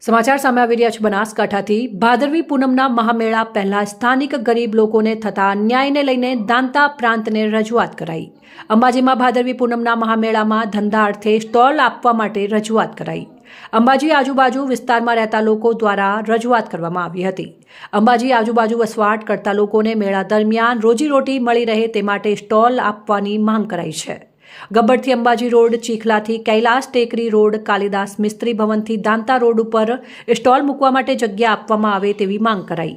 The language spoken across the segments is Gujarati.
સમાચાર સામે આવી રહ્યા છે બનાસકાંઠાથી। ભાદરવી પૂનમના મહામેળા પહેલા સ્થાનિક ગરીબ લોકોને થતા અન્યાયને લઈને દાંતા પ્રાંતને રજૂઆત કરાઈ। અંબાજીમાં ભાદરવી પૂનમના મહામેળામાં ધંધા અર્થે સ્ટોલ આપવા માટે રજૂઆત કરાઈ। અંબાજી આજુબાજુ વિસ્તારમાં રહેતા લોકો દ્વારા રજૂઆત કરવામાં આવી હતી। અંબાજી આજુબાજુ વસવાટ કરતા લોકોને મેળા દરમિયાન રોજીરોટી મળી રહે તે માટે સ્ટોલ આપવાની માંગ કરાઈ છે। ગબ્બરથી અંબાજી રોડ, ચીખલાથી કૈલાસ ટેકરી રોડ, કાલિદાસ મિસ્ત્રી ભવનથી દાંતા રોડ ઉપર સ્ટોલ મૂકવા માટે જગ્યા આપવામાં આવે તેવી માંગ કરાઈ।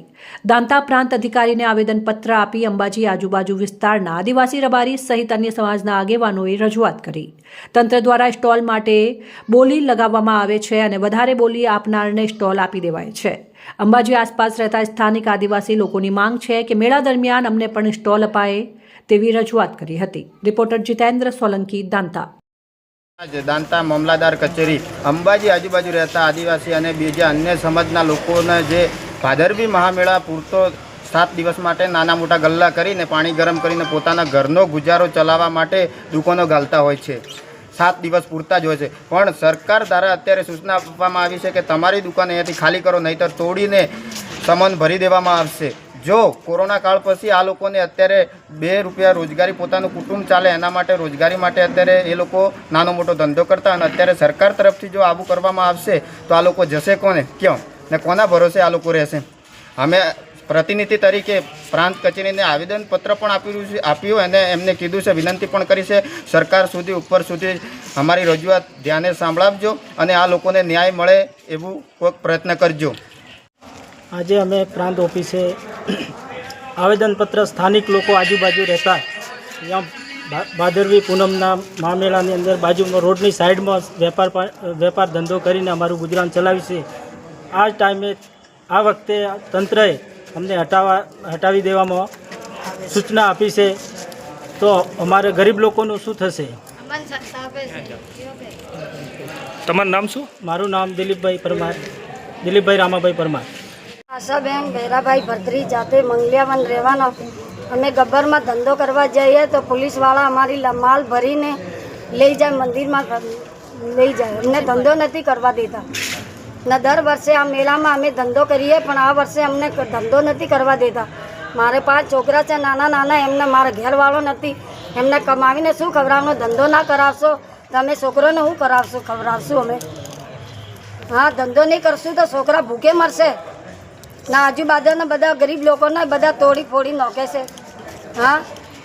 દાંતા પ્રાંત અધિકારીને આવેદનપત્ર આપી અંબાજી આજુબાજુ વિસ્તારના આદિવાસી રબારી સહિત અન્ય સમાજના આગેવાનોએ રજૂઆત કરી। તંત્ર દ્વારા સ્ટોલ માટે બોલી લગાવવામાં આવે છે અને વધારે બોલી આપનારને સ્ટોલ આપી દેવાય છે। અંબાજી આસપાસ રહેતા સ્થાનિક આદિવાસી લોકોની માંગ છે કે મેળા દરમિયાન અમને પણ સ્ટોલ અપાય તેવી રજૂઆત કરી હતી। રિપોર્ટર જીતેન્દ્ર સોલંકી, દાંતા। દાંતા મામલતદાર કચેરી અંબાજી આજુબાજુ રહેતા આદિવાસી અને બીજા અન્ય સમાજના લોકોને જે ભાદરવી મહામેળા પૂરતો 7 દિવસ માટે નાના મોટા ગલ્લા કરીને પાણી ગરમ કરીને પોતાના ઘરનો ગુજારો ચલાવવા માટે દુકાનો ગાલતા હોય છે। 7 દિવસ પૂરતા જ હોય છે, પણ સરકાર દ્વારા અત્યારે સૂચના આપવામાં આવી છે કે તમારી દુકાન અહીંયાથી ખાલી કરો, નહીંતર તોડીને સામાન ભરી દેવામાં આવશે। જો કોરોના કાળ પછી આ લોકોને અત્યારે 2 રૂપિયા રોજગારી પોતાનું કુટુંબ ચાલે એના માટે રોજગારી માટે અત્યારે એ લોકો નાનો મોટો ધંધો કરતા, અને અત્યારે સરકાર તરફથી જો આવું કરવામાં આવશે તો આ લોકો જશે કોને, ક્યાં ને કોના ભરોસે આ લોકો રહેશે? અમે પ્રતિનિધિ તરીકે પ્રાંત કચેરીને આવેદનપત્ર પણ આપ્યું અને એમને કીધું છે, વિનંતી પણ કરી છે સરકાર સુધી, ઉપર સુધી અમારી રજૂઆત ધ્યાને સાંભળાવજો અને આ લોકોને ન્યાય મળે એવું કોઈક પ્રયત્ન કરજો। આજે અમે પ્રાંત ઓફિસે આવેદનપત્ર સ્થાનિક લોકો આજુબાજુ રહેતા અહીંયા ભાદરવી પૂનમના મહામેળાની અંદર બાજુમાં રોડની સાઈડમાં વેપાર ધંધો કરીને અમારું ગુજરાન ચલાવ્યું છે। આ ટાઈમે આ વખતે તંત્રએ અમને હટાવી દેવામાં સૂચના આપી છે, તો અમારે ગરીબ લોકોનું શું થશે? તમારું નામ શું? મારું નામ દિલીપભાઈ પરમાર, દિલીપભાઈ રામાભાઈ પરમાર। આશાબેન ભૈરાભાઈ ભદ્રી, જાતે મંગલિયાવન રહેવાના। અમે ગબ્બરમાં ધંધો કરવા જઈએ તો પોલીસવાળા અમારી માલ ભરીને લઈ જાય, મંદિરમાં લઈ જાય, અમને ધંધો નથી કરવા દેતા। ને દર વર્ષે આ મેળામાં અમે ધંધો કરીએ, પણ આ વર્ષે અમને ધંધો નથી કરવા દેતા। મારે 5 છોકરા છે નાના નાના, એમને મારા ઘરવાળો નથી, એમને કમાવીને શું ખવડાવવાનો? ધંધો ના કરાવશો તો અમે છોકરોને શું ખવડાવશું અમે? હા, ધંધો નહીં કરશું તો છોકરા ભૂખે મરશે ના। આજુબાજુના બધા ગરીબ લોકોને બધા તોડી ફોડી નાખે છે। હા,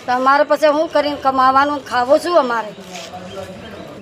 તો અમારે પછી શું કરીને કમાવાનું, ખાવું શું અમારે?